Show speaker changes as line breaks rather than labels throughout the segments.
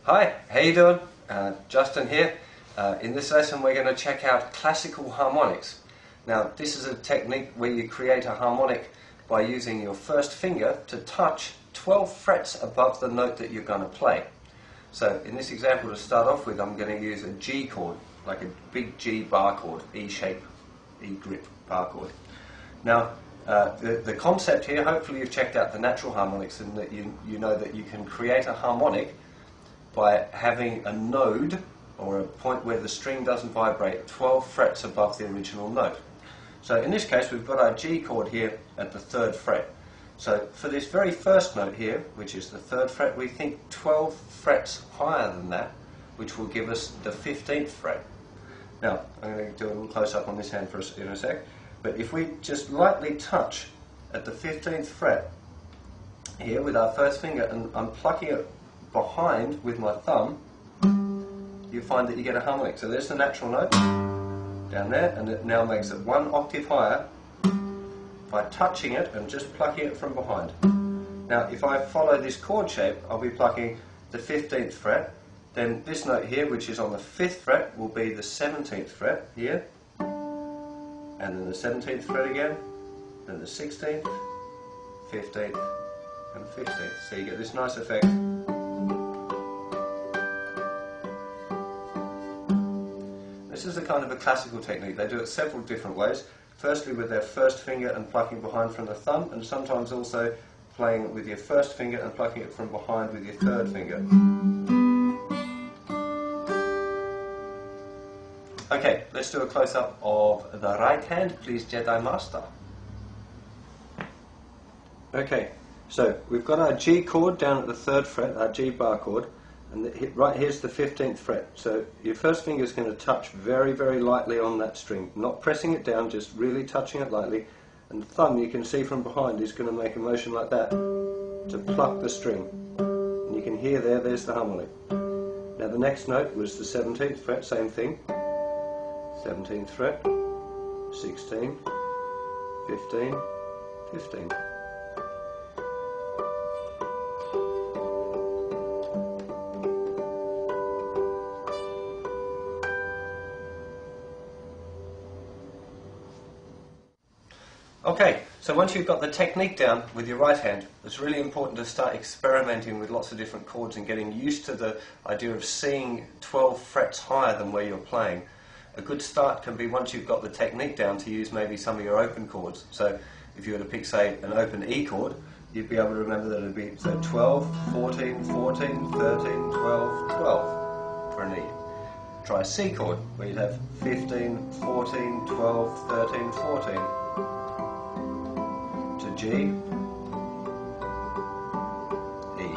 Hi, how you doing? Justin here. In this lesson we're going to check out classical harmonics. Now this is a technique where you create a harmonic by using your first finger to touch 12 frets above the note that you're going to play. So in this example, to start off with, I'm going to use a G chord, like a big G bar chord, E shape, E grip bar chord. Now the concept here, hopefully you've checked out the natural harmonics and that you know that you can create a harmonic by having a node or a point where the string doesn't vibrate 12 frets above the original note. So in this case we've got our G chord here at the 3rd fret. So for this very first note here, which is the 3rd fret, we think 12 frets higher than that, which will give us the 15th fret. Now I'm going to do a little close up on this hand in a sec, but if we just lightly touch at the 15th fret here with our first finger and I'm plucking it behind with my thumb, you find that you get a harmonic. So there's the natural note down there, and it now makes it 1 octave higher by touching it and just plucking it from behind. Now if I follow this chord shape, I'll be plucking the 15th fret, then this note here, which is on the 5th fret, will be the 17th fret here, and then the 17th fret again, then the 16th, 15th and 15th. So you get this nice effect. This is a kind of a classical technique. They do it several different ways. Firstly with their first finger and plucking behind from the thumb, and sometimes also playing it with your first finger and plucking it from behind with your 3rd finger. Okay, let's do a close-up of the right hand, please, Jedi Master. Okay, so we've got our G chord down at the 3rd fret, our G bar chord, and right here's the 15th fret. So your first finger is going to touch very, very lightly on that string, not pressing it down, just really touching it lightly, and the thumb, you can see from behind, is going to make a motion like that to pluck the string. And you can hear there's the harmonic. Now the next note was the 17th fret, same thing. 17th fret, 16, 15, 15. Okay, so once you've got the technique down with your right hand, it's really important to start experimenting with lots of different chords and getting used to the idea of seeing 12 frets higher than where you're playing. A good start can be, once you've got the technique down, to use maybe some of your open chords. So if you were to pick, say, an open E chord, you'd be able to remember that it would be 12, 14, 14, 13, 12, 12 for an E. Try a C chord, where you'd have 15, 14, 12, 13, 14. To G, E.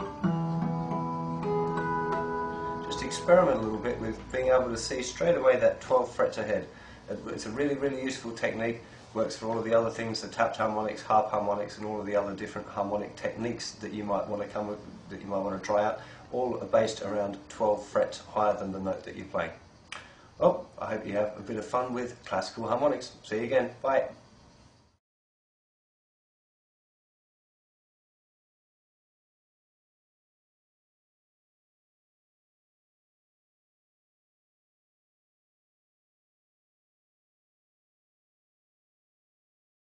Just experiment a little bit with being able to see straight away that 12 frets ahead. It's a really, really useful technique. Works for all of the other things, the tapped harmonics, harp harmonics, and all of the other different harmonic techniques that you might want to come with, that you might want to try out. All are based around 12 frets higher than the note that you're playing. Well, I hope you have a bit of fun with classical harmonics. See you again. Bye.